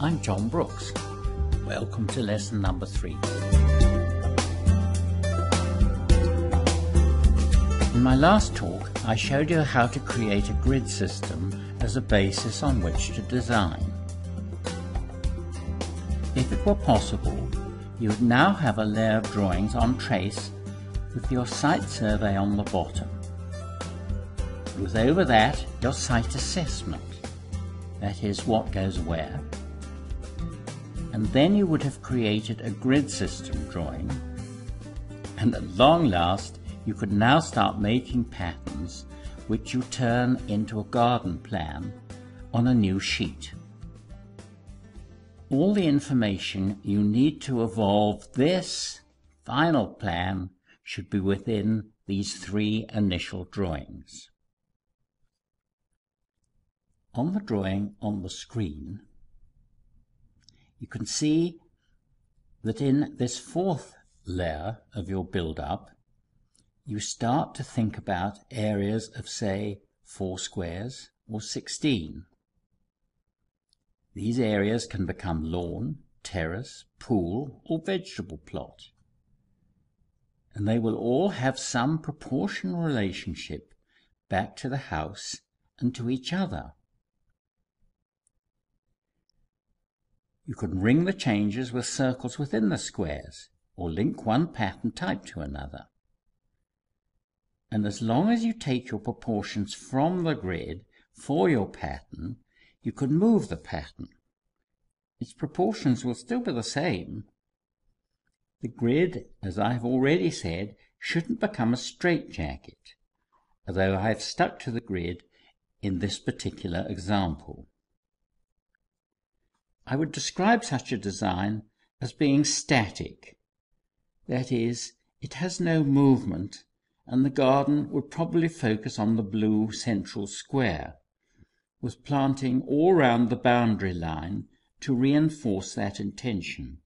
I'm John Brookes. Welcome to lesson number 3. In my last talk, I showed you how to create a grid system as a basis on which to design. If it were possible, you would now have a layer of drawings on trace with your site survey on the bottom. With over that, your site assessment, that is, what goes where. And then you would have created a grid system drawing, and at long last you could now start making patterns which you turn into a garden plan on a new sheet. All the information you need to evolve this final plan should be within these 3 initial drawings. On the drawing on the screen, you can see that in this 4th layer of your build-up, you start to think about areas of, say, 4 squares or 16. These areas can become lawn, terrace, pool, or vegetable plot. And they will all have some proportional relationship back to the house and to each other. You can ring the changes with circles within the squares, or link one pattern type to another. And as long as you take your proportions from the grid for your pattern, you can move the pattern. Its proportions will still be the same. The grid, as I have already said, shouldn't become a straitjacket, although I have stuck to the grid in this particular example. I would describe such a design as being static. That is, it has no movement, and the garden would probably focus on the blue central square, with planting all round the boundary line to reinforce that intention.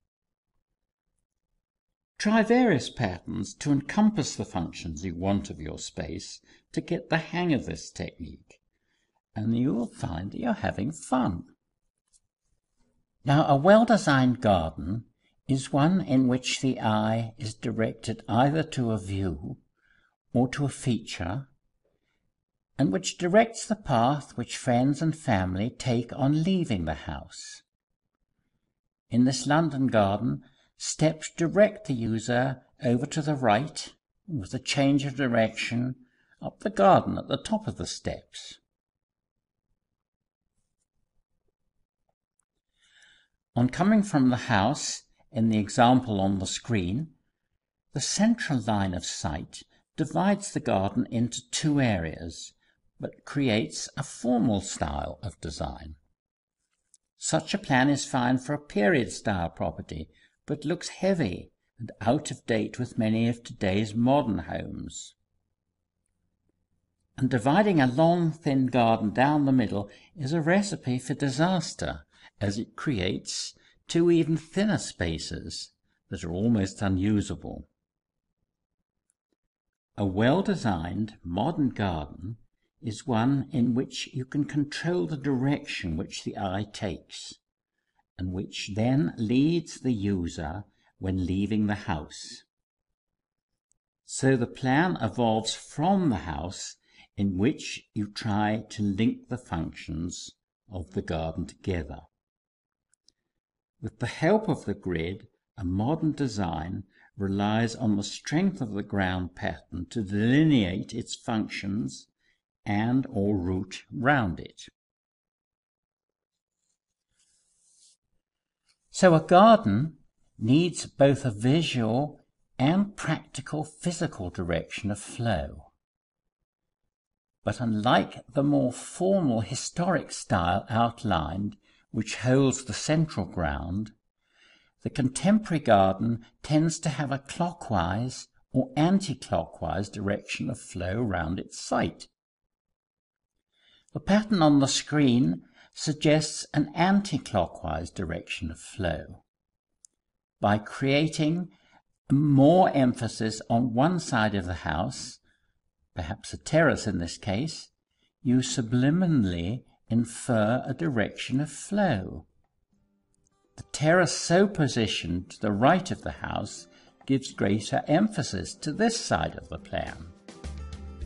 Try various patterns to encompass the functions you want of your space to get the hang of this technique, and you will find that you're having fun. Now, a well-designed garden is one in which the eye is directed either to a view or to a feature, and which directs the path which friends and family take on leaving the house. In this London garden, steps direct the user over to the right, with a change of direction up the garden at the top of the steps. On coming from the house, in the example on the screen, the central line of sight divides the garden into 2 areas, but creates a formal style of design. Such a plan is fine for a period-style property, but looks heavy and out of date with many of today's modern homes. And dividing a long, thin garden down the middle is a recipe for disaster, as it creates 2 even thinner spaces that are almost unusable. A well-designed modern garden is one in which you can control the direction which the eye takes, and which then leads the user when leaving the house. So the plan evolves from the house in which you try to link the functions of the garden together. With the help of the grid, a modern design relies on the strength of the ground pattern to delineate its functions and or route round it. So a garden needs both a visual and practical physical direction of flow. But unlike the more formal historic style outlined, which holds the central ground, the contemporary garden tends to have a clockwise or anti-clockwise direction of flow round its site. The pattern on the screen suggests an anti-clockwise direction of flow. By creating more emphasis on one side of the house, perhaps a terrace in this case, you subliminally infer a direction of flow. The terrace so positioned to the right of the house gives greater emphasis to this side of the plan,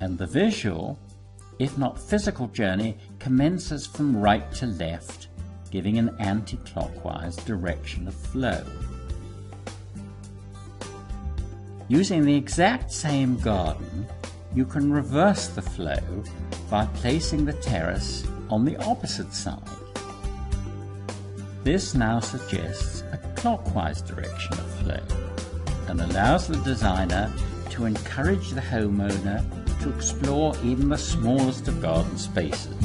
and the visual, if not physical journey, commences from right to left, giving an anti-clockwise direction of flow. Using the exact same garden, you can reverse the flow by placing the terrace on the opposite side. This now suggests a clockwise direction of flow and allows the designer to encourage the homeowner to explore even the smallest of garden spaces.